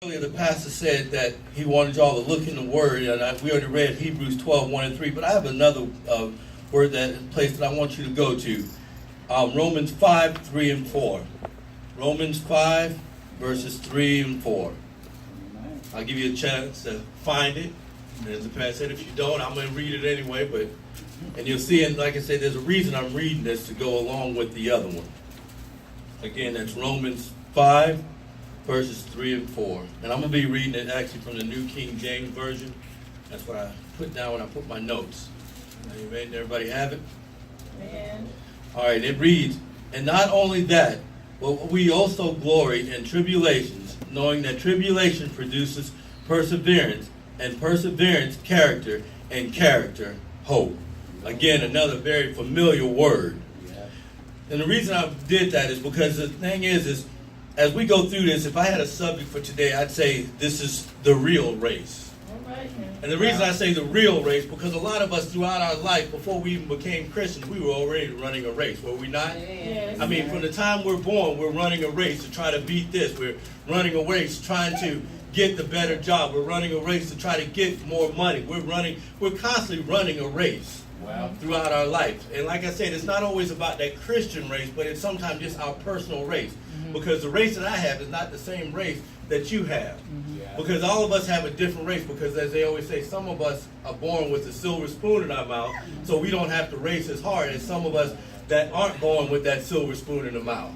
Earlier, the pastor said that he wanted y'all to look in the Word, and we already read Hebrews 12, 1 and 3, but I have another word place that I want you to go to. Romans 5, 3 and 4. Romans 5, verses 3 and 4. I'll give you a chance to find it. And as the pastor said, if you don't, I'm going to read it anyway. And you'll see, and like I said, there's a reason I'm reading this to go along with the other one. Again, that's Romans 5, verses 3 and 4. And I'm going to be reading it actually from the New King James Version. That's what I put down when I put my notes. Amen. Everybody have it? Amen. All right, it reads, "And not only that, but we also glory in tribulations, knowing that tribulation produces perseverance, and perseverance character, and character hope." Again, another very familiar word. And the reason I did that is because the thing is as we go through this, if I had a subject for today, I'd say this is the real race. All right. And the reason I say the real race, because a lot of us throughout our life, before we even became Christians, we were already running a race, were we not? Yes. I mean, from the time we're born, we're running a race to try to beat this. We're running a race trying to get the better job. We're running a race to try to get more money. We're constantly running a race. Wow. Throughout our life. And like I said, it's not always about that Christian race, but it's sometimes just our personal race. Because the race that I have is not the same race that you have. Yeah. Because all of us have a different race, because as they always say, some of us are born with a silver spoon in our mouth, so we don't have to race as hard as some of us that aren't born with that silver spoon in the mouth.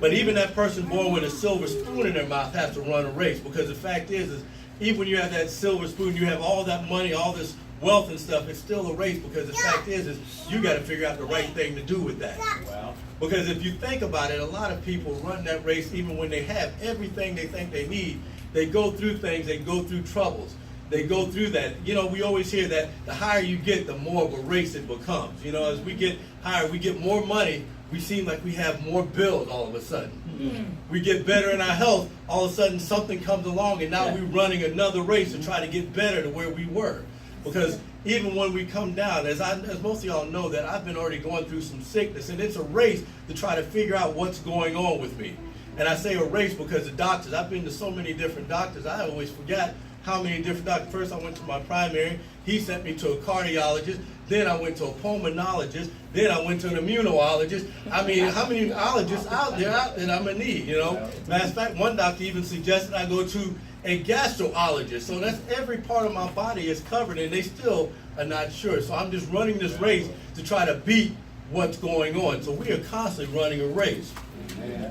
But even that person born with a silver spoon in their mouth has to run a race, because the fact is even when you have that silver spoon, you have all that money, all this wealth and stuff, it's still a race, because the fact is you got to figure out the right thing to do with that. Wow. Because if you think about it, a lot of people run that race even when they have everything they think they need. They go through things, they go through troubles, they go through that. You know, we always hear that the higher you get, the more of a race it becomes. You know, as we get higher, we get more money, we seem like we have more bills all of a sudden. We get better in our health, all of a sudden something comes along, and now we're running another race to try to get better to where we were. Because even when we come down, as most of y'all know, that I've been already going through some sickness, and it's a race to try to figure out what's going on with me. And I say a race because the doctors, I've been to so many different doctors, I always forgot how many different doctors. First I went to my primary, he sent me to a cardiologist, then I went to a pulmonologist, then I went to an immunologist. I mean, how many ologists out there that I'm going to need, you know? Matter of fact, one doctor even suggested I go to a gastroenterologist. So that's every part of my body is covered, and they still are not sure. So I'm just running this race to try to beat what's going on. So we are constantly running a race.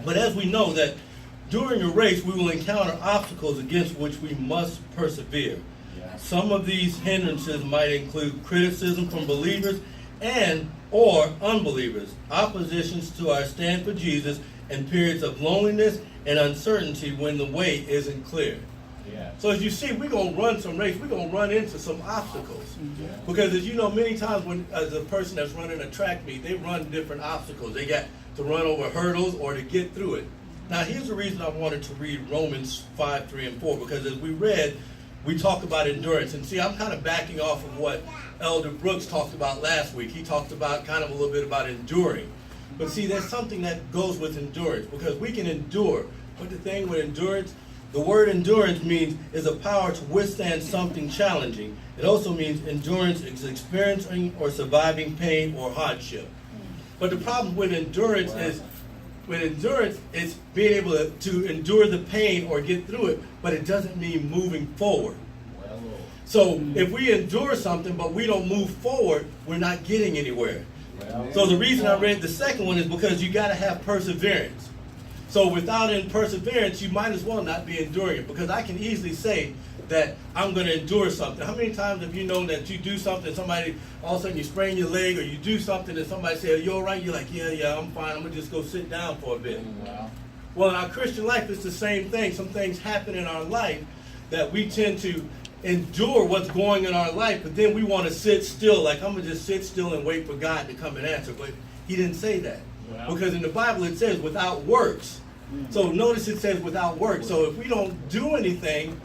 But as we know that during a race, we will encounter obstacles against which we must persevere. Some of these hindrances might include criticism from believers and or unbelievers, oppositions to our stand for Jesus, and periods of loneliness and uncertainty when the way isn't clear. Yeah. So as you see, we're going to run some race. We're going to run into some obstacles. Because as you know, many times when as a person that's running a track meet, they run different obstacles. They got to run over hurdles or to get through it. Now here's the reason I wanted to read Romans 5, 3, and 4. Because as we read, we talk about endurance. And see, I'm kind of backing off of what Elder Brooks talked about last week. He talked about kind of a little bit about enduring. But see, there's something that goes with endurance. Because we can endure. But the thing with endurance, the word endurance means is a power to withstand something challenging. It also means endurance is experiencing or surviving pain or hardship. But the problem with endurance is, it's being able to endure the pain or get through it, but it doesn't mean moving forward. So if we endure something but we don't move forward, we're not getting anywhere. So the reason I read the second one is because you got to have perseverance. So without perseverance, you might as well not be enduring it. Because I can easily say that I'm going to endure something. How many times have you known that you do something, somebody, all of a sudden you sprain your leg, or you do something and somebody says, "Are you all right?" You're like, yeah, I'm fine. I'm going to just go sit down for a bit. Wow. Well, in our Christian life, it's the same thing. Some things happen in our life that we tend to endure what's going in our life, but then we want to sit still. Like, I'm going to just sit still and wait for God to come and answer. But he didn't say that. Wow. Because in the Bible it says without works. So notice it says without works. So if we don't do anything,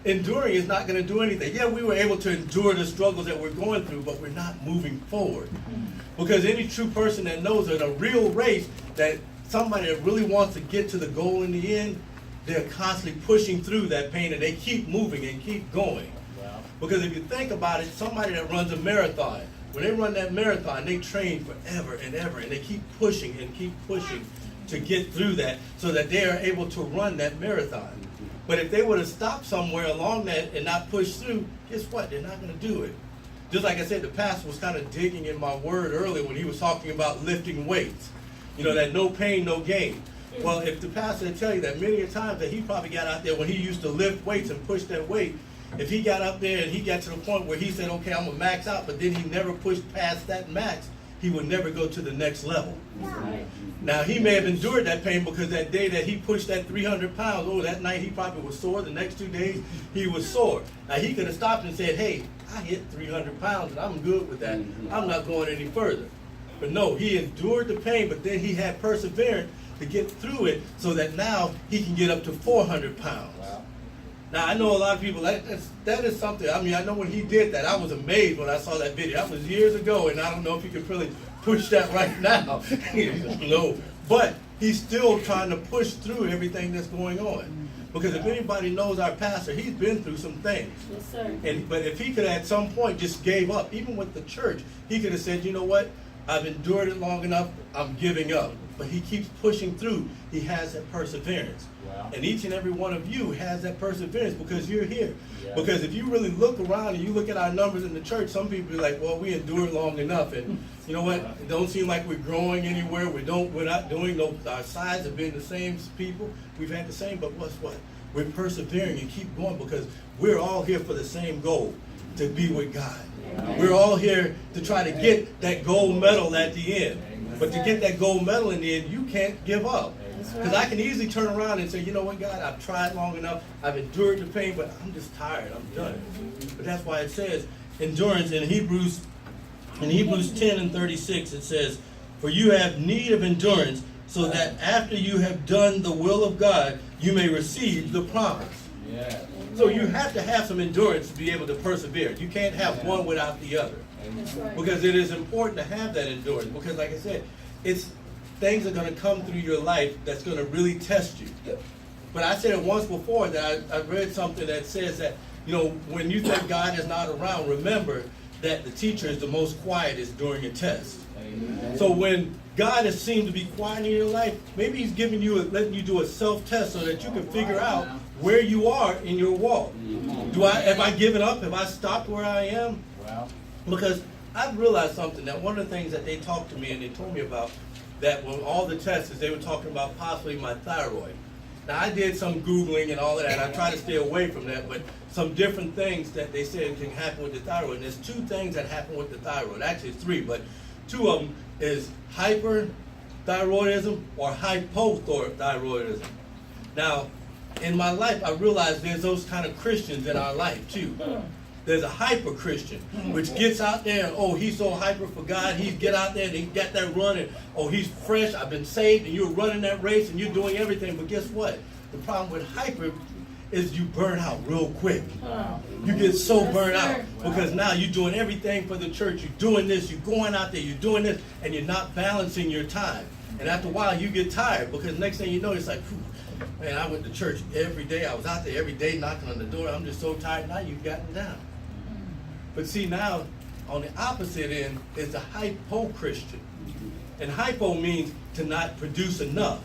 enduring is not going to do anything. Yeah, we were able to endure the struggles that we're going through, but we're not moving forward. Because any true person that knows in a real race that somebody that really wants to get to the goal in the end, they're constantly pushing through that pain, and they keep moving and keep going. Wow. Because if you think about it, somebody that runs a marathon, when they run that marathon, they train forever and ever, and they keep pushing to get through that so that they are able to run that marathon. But if they would have stopped somewhere along that and not pushed through, guess what? They're not going to do it. Just like I said, the pastor was kind of digging in my word earlier when he was talking about lifting weights. You know, that no pain, no gain. Well, if the pastor would tell you that many a times that he probably got out there when he used to lift weights and push that weight, if he got up there and he got to the point where he said, okay, I'm going to max out, but then he never pushed past that max, he would never go to the next level. Right. Now, he may have endured that pain because that day that he pushed that 300 pounds, oh, that night he probably was sore. The next 2 days, he was sore. Now, he could have stopped and said, hey, I hit 300 pounds and I'm good with that. I'm not going any further. But no, he endured the pain, but then he had perseverance to get through it so that now he can get up to 400 pounds. Wow. Now, I know a lot of people, that is something, I mean, I know when he did that, I was amazed when I saw that video. That was years ago, and I don't know if he could really push that right now. No, but he's still trying to push through everything that's going on. Because if anybody knows our pastor, he's been through some things. Yes, sir. But if he could have at some point just gave up, even with the church, he could have said, you know what, I've endured it long enough, I'm giving up. But he keeps pushing through. He has that perseverance. Wow. And each and every one of you has that perseverance because you're here. Yeah. Because if you really look around and you look at our numbers in the church, some people be like, well, we endured long enough. And you know what? It don't seem like we're growing anywhere. We're not doing no, our sides have been the same people. We've had the same, but what's what? We're persevering and keep going because we're all here for the same goal, to be with God. Amen. We're all here to try to get that gold medal at the end. But to get that gold medal in the end, you can't give up. Because I can easily turn around and say, you know what, God, I've tried long enough. I've endured the pain, but I'm just tired. I'm done. But that's why it says endurance in Hebrews 10 and 36, it says, for you have need of endurance so that after you have done the will of God, you may receive the promise. Yeah. So you have to have some endurance to be able to persevere. You can't have one without the other. That's right. Because it is important to have that endurance. Because like I said, things are going to come through your life that's going to really test you. But I said it once before that I read something that says that, you know, when you think God is not around, remember that the teacher is the most quietest during a test. Amen. So when God has seemed to be quiet in your life, maybe he's giving you, letting you do a self-test so that you can figure out where you are in your walk. Have I given up? Have I stopped where I am? Wow. Because I've realized something, that one of the things that they talked to me and they told me about, that when all the tests, they were talking about possibly my thyroid. Now I did some Googling and all of that. I try to stay away from that, but some different things that they said can happen with the thyroid. And there's 2 things that happen with the thyroid. Actually it's 3, but 2 of them is hyperthyroidism or hypothyroidism. Now, in my life, I realized there's those kind of Christians in our life too. There's a hyper Christian, which gets out there and, oh, he's so hyper for God. He get out there and he got that run and, oh, he's fresh. I've been saved, and you're running that race and you're doing everything. But guess what? The problem with hyper is you burn out real quick. You get so burnt out because now you're doing everything for the church. You're doing this. You're going out there. You're doing this, and you're not balancing your time. And after a while, you get tired because next thing you know, it's like, whew, man, I went to church every day. I was out there every day knocking on the door. I'm just so tired. Now you've gotten down. But see, now, on the opposite end is the hypo-Christian. And hypo means to not produce enough.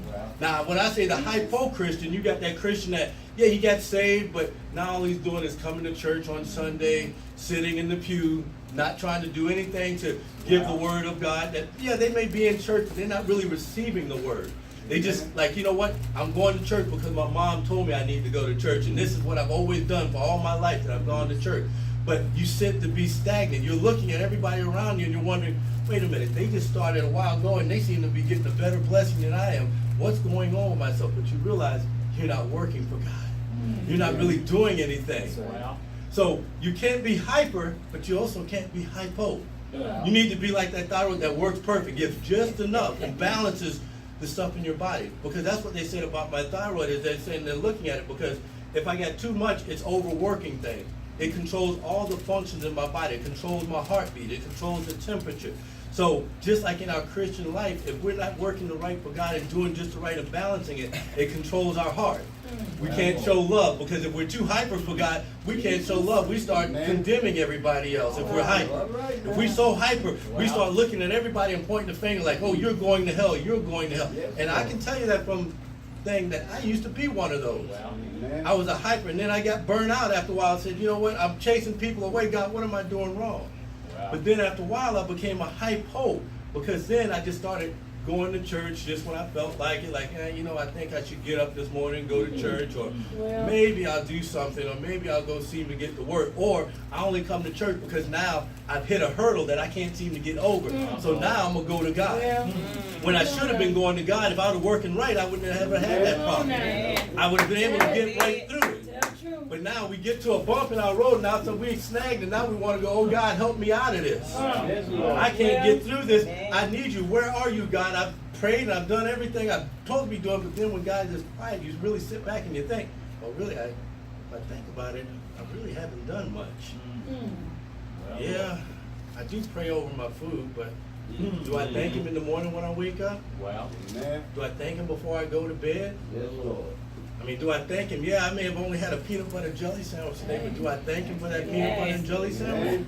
Wow. Now, when I say the hypo-Christian, you got that Christian that, yeah, he got saved, but now all he's doing is coming to church on Sunday, sitting in the pew, not trying to do anything to give the word of God. That, yeah, they may be in church, but they're not really receiving the word. They just, like, you know what? I'm going to church because my mom told me I need to go to church, and this is what I've always done for all my life, that I've gone to church. But you sit to be stagnant. You're looking at everybody around you and you're wondering, wait a minute, they just started a while ago and they seem to be getting a better blessing than I am. What's going on with myself? But you realize you're not working for God. You're not really doing anything. Wow. So you can't be hyper, but you also can't be hypo. You need to be like that thyroid that works perfect, gives just enough and balances the stuff in your body. Because that's what they said about my thyroid, is they're saying they're looking at it, because if I got too much, it's overworking things. It controls all the functions in my body. It controls my heartbeat. It controls the temperature. So just like in our Christian life, if we're not working the right for God and doing just the right and balancing it, it controls our heart. We can't show love, because if we're too hyper for God, we can't show love. We start condemning everybody else if we're hyper. If we're so hyper, we start looking at everybody and pointing the finger like, oh, you're going to hell, you're going to hell. And I can tell you that from thing that I used to be one of those. I was a hyper, and then I got burned out after a while. I said, you know what, I'm chasing people away. God, what am I doing wrong? But then after a while, I became a hypo, because then I just started going to church just when I felt like it, like, you know, I think I should get up this morning and go to church, or maybe I'll do something, or maybe I'll go seem to get to work, or I only come to church because now I've hit a hurdle that I can't seem to get over. So now I'm going to go to God. When I should have been going to God, if I was working right, I wouldn't have ever had that problem. I would have been able to get right through it. But now we get to a bump in our road, now so we snagged, and now we want to go, oh God, help me out of this. I can't get through this. I need you. Where are you, God? I've prayed and I've done everything I'm supposed to be doing, but then when God is quiet, you really sit back and you think, well, really, if I think about it, I really haven't done much. Yeah, I do pray over my food, but do I thank Him in the morning when I wake up? Do I thank Him before I go to bed? Yes, Lord. I mean, do I thank Him? Yeah, I may have only had a peanut butter jelly sandwich today, but do I thank Him for that peanut butter and jelly sandwich?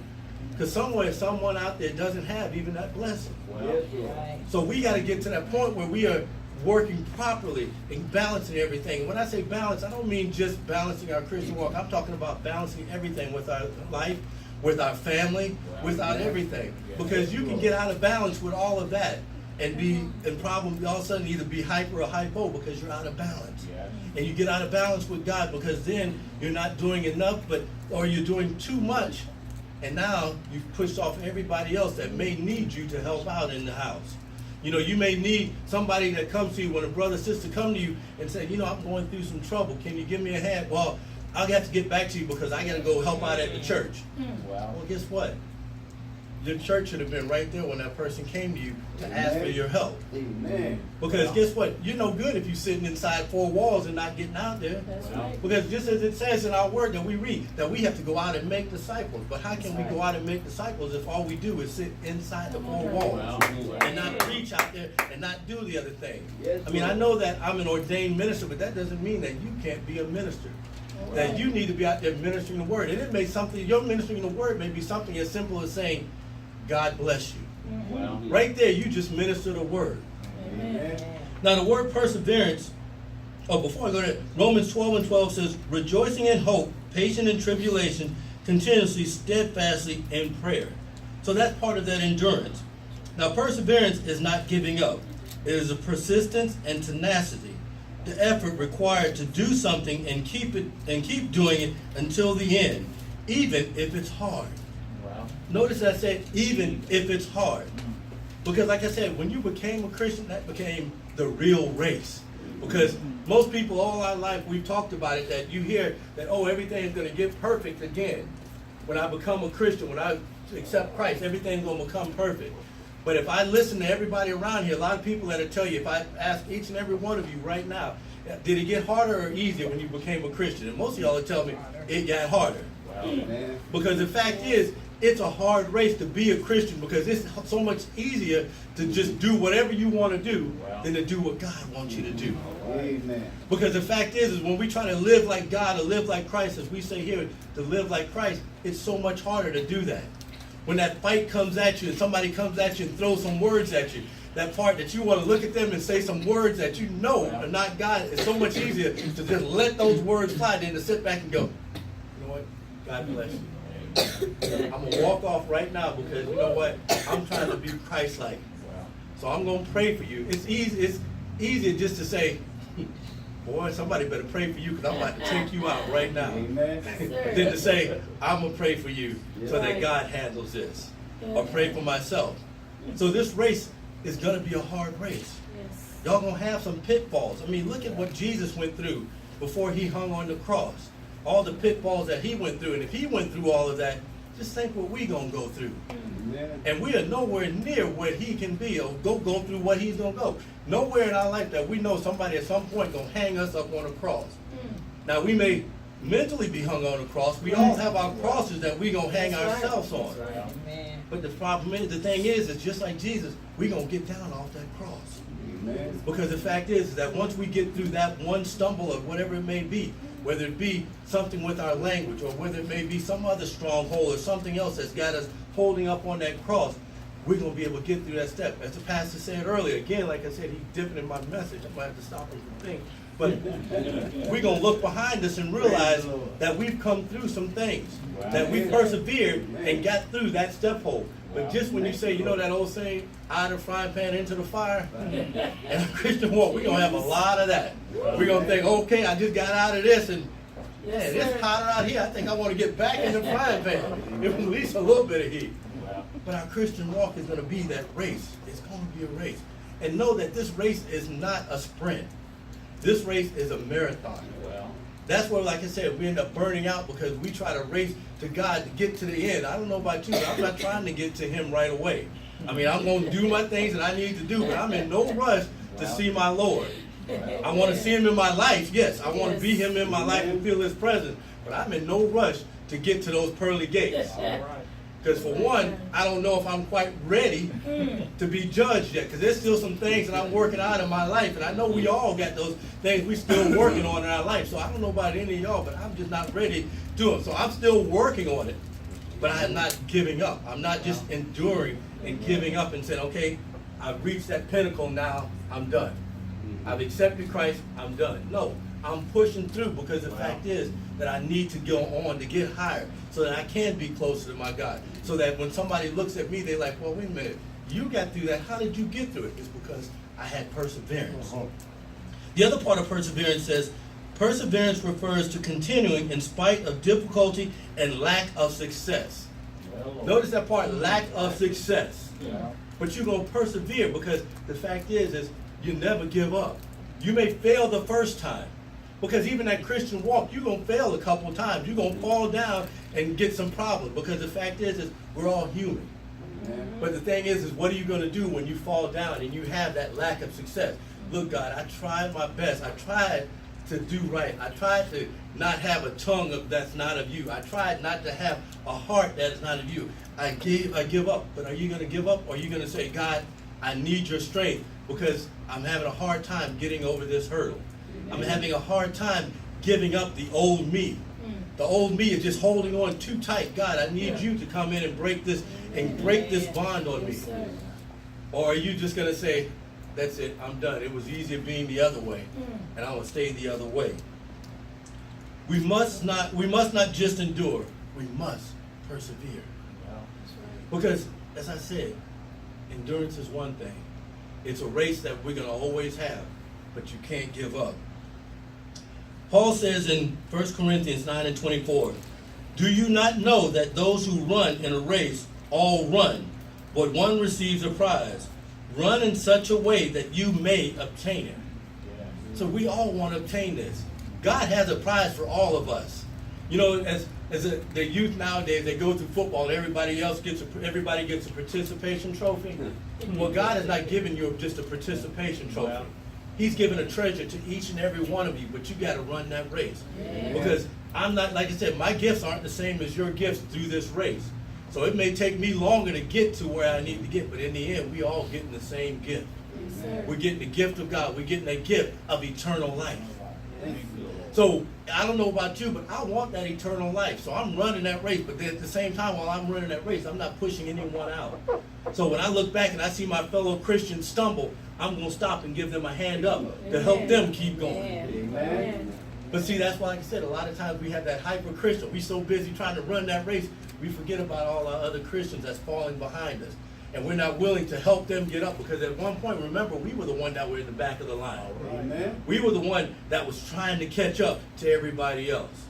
Because somewhere, someone out there doesn't have even that blessing. Yes, Lord. So we got to get to that point where we are working properly and balancing everything. When I say balance, I don't mean just balancing our Christian walk. I'm talking about balancing everything with our life, with our family, without everything. Because you can get out of balance with all of that and probably all of a sudden either be hyper or hypo because you're out of balance. And you get out of balance with God because then you're not doing enough, or you're doing too much, and now you've pushed off everybody else that may need you to help out in the house. You know, you may need somebody that comes to you when a brother or sister come to you and say, you know, I'm going through some trouble. Can you give me a hand? Well, I'll have to get back to you because I got to go help out at the church. Well, guess what? Your church should have been right there when that person came to you to ask for your help. Amen. Because guess what? You're no good if you're sitting inside four walls and not getting out there. That's right. Because just as it says in our word that we read, that we have to go out and make disciples. But how can we go out and make disciples if all we do is sit inside the four walls and not preach out there and not do the other thing? I mean, I know that I'm an ordained minister, but that doesn't mean that you can't be a minister. That you need to be out there ministering the word. And it may something, your ministering the word may be something as simple as saying, God bless you. Right there, you just minister the word. Amen. Now the word perseverance, before I go there, Romans 12:12 says, rejoicing in hope, patient in tribulation, continuously, steadfastly in prayer. So that's part of that endurance. Now perseverance is not giving up. It is a persistence and tenacity. The effort required to do something and keep doing it until the end, even if it's hard. Notice I said, even if it's hard. Because like I said, when you became a Christian, that became the real race. Because most people all our life, we've talked about it, that you hear that, oh, everything is going to get perfect again. When I become a Christian, when I accept Christ, everything's going to become perfect. But if I listen to everybody around here, a lot of people that'll tell you, if I ask each and every one of you right now, did it get harder or easier when you became a Christian? And most of y'all will tell me it got harder. Because the fact is, it's a hard race to be a Christian because it's so much easier to just do whatever you want to do than to do what God wants you to do. Amen. Because the fact is when we try to live like God or live like Christ, as we say here, to live like Christ, it's so much harder to do that. When that fight comes at you and somebody comes at you and throws some words at you, that part that you want to look at them and say some words that you know are not God, it's so much easier to just let those words fly than to sit back and go, you know what, God bless you. I'm going to walk off right now because you know what, I'm trying to be Christ-like. So I'm going to pray for you. It's easier just to say, boy, somebody better pray for you because I'm about to take you out right now. Amen. Than to say, I'm going to pray for you so that God handles this. Or pray for myself. So this race is going to be a hard race. Y'all going to have some pitfalls. I mean, look at what Jesus went through before he hung on the cross. All the pitfalls that he went through. And if he went through all of that, just think what we're going to go through. Amen. And we are nowhere near where he can be or go through what he's going to go. Nowhere in our life that we know somebody at some point going to hang us up on a cross. Now, we may mentally be hung on the cross. We all have our crosses that we gonna hang That's right. ourselves on. That's right. Amen. But the problem is, the thing is just like Jesus, we gonna get down off that cross. Amen. Because the fact is that once we get through that one stumble of whatever it may be, whether it be something with our language or whether it may be some other stronghold or something else that's got us holding up on that cross, we're going to be able to get through that step. As the pastor said earlier, again, like I said, he's dipping in my message. I'm going to have to stop him from things. But we're going to look behind us and realize that we've come through some things, that we persevered and got through that step hole. But just when you say, you know that old saying, out of the frying pan into the fire, in a Christian walk, we're going to have a lot of that. We're going to think, okay, I just got out of this, and yeah, it's hotter out here. I think I want to get back in the frying pan. It was at least a little bit of heat. But our Christian walk is going to be that race. It's going to be a race. And know that this race is not a sprint. This race is a marathon. That's where, like I said, we end up burning out because we try to race to God to get to the end. I don't know about you, but I'm not trying to get to Him right away. I mean, I'm going to do my things that I need to do, but I'm in no rush to see my Lord. I want to see Him in my life, yes. I want to be Him in my life and feel His presence, but I'm in no rush to get to those pearly gates. Because for one, I don't know if I'm quite ready to be judged yet. Because there's still some things that I'm working out in my life. And I know we all got those things we still working on in our life. So I don't know about any of y'all, but I'm just not ready to do them. So I'm still working on it. But I am not giving up. I'm not just enduring and giving up and saying, okay, I've reached that pinnacle now, I'm done. I've accepted Christ, I'm done. No, I'm pushing through because the fact is that I need to go on to get higher so that I can be closer to my God. So that when somebody looks at me, they're like, well, wait a minute, you got through that. How did you get through it? It's because I had perseverance. The other part of perseverance says, perseverance refers to continuing in spite of difficulty and lack of success. Notice that part, lack of success. But you're going to persevere because the fact is you never give up. You may fail the first time. Because even that Christian walk, you're going to fail a couple times. You're going to fall down and get some problems. Because the fact is we're all human. But the thing is what are you going to do when you fall down and you have that lack of success? Look, God, I tried my best. I tried to do right. I tried to not have a tongue that's not of you. I tried not to have a heart that is not of you. I give up. But are you going to give up? Or are you going to say, God, I need your strength because I'm having a hard time getting over this hurdle. I'm having a hard time giving up the old me. The old me is just holding on too tight. God, I need you to come in and break this bond on me. Or are you just going to say, that's it, I'm done. It was easier being the other way, and I will stay the other way. We must not just endure. We must persevere. Because, as I said, endurance is one thing. It's a race that we're going to always have, but you can't give up. Paul says in 1 Corinthians 9:24, do you not know that those who run in a race all run, but one receives a prize? Run in such a way that you may obtain it. So we all want to obtain this. God has a prize for all of us. You know, the youth nowadays, they go through football and everybody gets a participation trophy. Well, God has not given you just a participation trophy. He's given a treasure to each and every one of you, but you got to run that race. Because I'm not, like I said, my gifts aren't the same as your gifts through this race. So it may take me longer to get to where I need to get, but in the end, we all getting the same gift. We're getting the gift of God. We're getting a gift of eternal life. So I don't know about you, but I want that eternal life. So I'm running that race, but at the same time, while I'm running that race, I'm not pushing anyone out. So when I look back and I see my fellow Christians stumble, I'm going to stop and give them a hand up to help them keep going. Amen. But see, that's why, like I said, a lot of times we have that hyper Christian. We're so busy trying to run that race, we forget about all our other Christians that's falling behind us. And we're not willing to help them get up because at one point, remember, we were the one that were in the back of the line. Amen. We were the one that was trying to catch up to everybody else.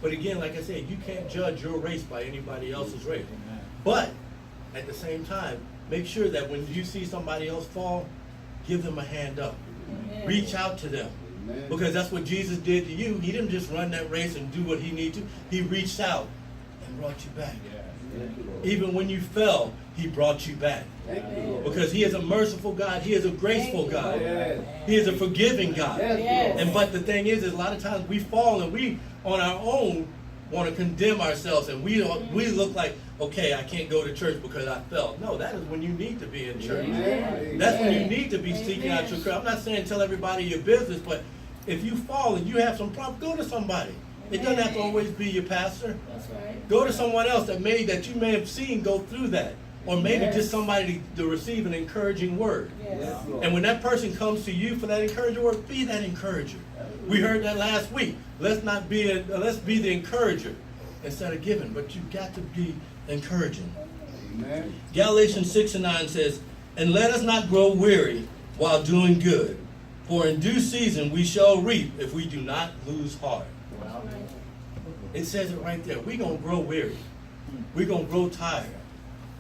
But again, like I said, you can't judge your race by anybody else's race. But at the same time, make sure that when you see somebody else fall, give them a hand up. Reach out to them. Because that's what Jesus did to you. He didn't just run that race and do what he needed to. He reached out and brought you back. Even when you fell, he brought you back. Thank you, Lord. Because he is a merciful God. He is a graceful God. Yes. He is a forgiving God. Yes, And but the thing is a lot of times we fall and we on our own want to condemn ourselves, and we look like, okay, I can't go to church because I fell. No, that is when you need to be in church. Amen. That's when you need to be seeking out your Christ. I'm not saying tell everybody your business, but if you fall and you have some problem, go to somebody. It doesn't have to always be your pastor. That's right. Go to someone else that you may have seen go through that. Or maybe Yes. just somebody to receive an encouraging word. Yes. Yes, Lord. And when that person comes to you for that encouraging word, be that encourager. We heard that last week. Let's be the encourager instead of giving, but you've got to be encouraging. Amen. Galatians 6:9 says, "And let us not grow weary while doing good, for in due season we shall reap if we do not lose heart." That's right. It says it right there. We're going to grow weary. We're going to grow tired.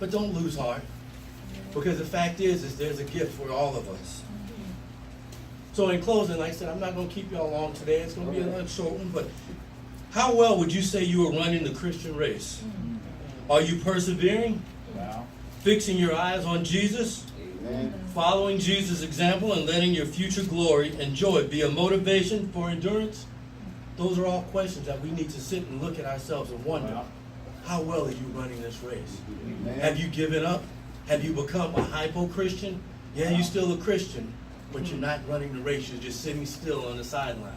But don't lose heart. Because the fact is there's a gift for all of us. So in closing, like I said, I'm not going to keep y'all long today. It's going to be a little short one. But how well would you say you are running the Christian race? Are you persevering? Wow. Fixing your eyes on Jesus? Amen. Following Jesus' example and letting your future glory and joy be a motivation for endurance? Those are all questions that we need to sit and look at ourselves and wonder, Wow. how well are you running this race? Amen. Have you given up? Have you become a hypo-Christian? Yeah, you're still a Christian, but you're not running the race. You're just sitting still on the sideline.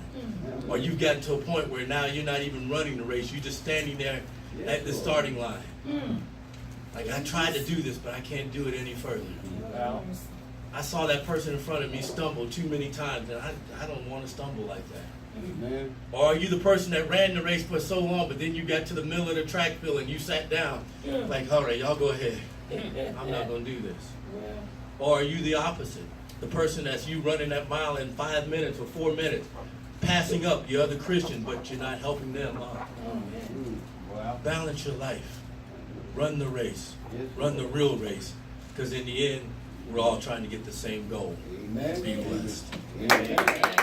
Or you've gotten to a point where now you're not even running the race. You're just standing there at the starting line. Like, I tried to do this, but I can't do it any further. Wow. I saw that person in front of me stumble too many times, and I don't want to stumble like that. Amen. Or are you the person that ran the race for so long, but then you got to the middle of the track field and you sat down? Like, all right, y'all go ahead. I'm not going to do this. Or are you the opposite? The person that's you running that mile in 5 minutes or 4 minutes, passing up your other Christian, but you're not helping them up. Wow. Balance your life. Run the race. Yes, Run the real race. Because in the end, we're all trying to get the same goal. Amen. Be blessed. Amen.